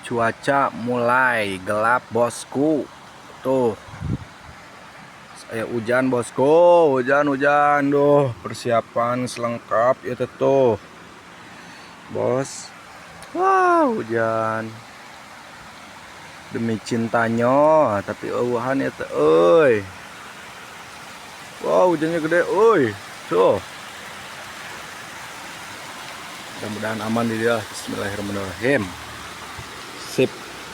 Cuaca mulai gelap bosku. Tuh, saya hujan bosku, hujan-hujan. Duh, persiapan selengkap ya tuh, bos. Wah, hujan. Demi cintanya, tapi eueuhan ya teh euy. Wow, hujannya gede euy. Tuh. Mudah-mudahan aman di dia. Bismillahirrahmanirrahim.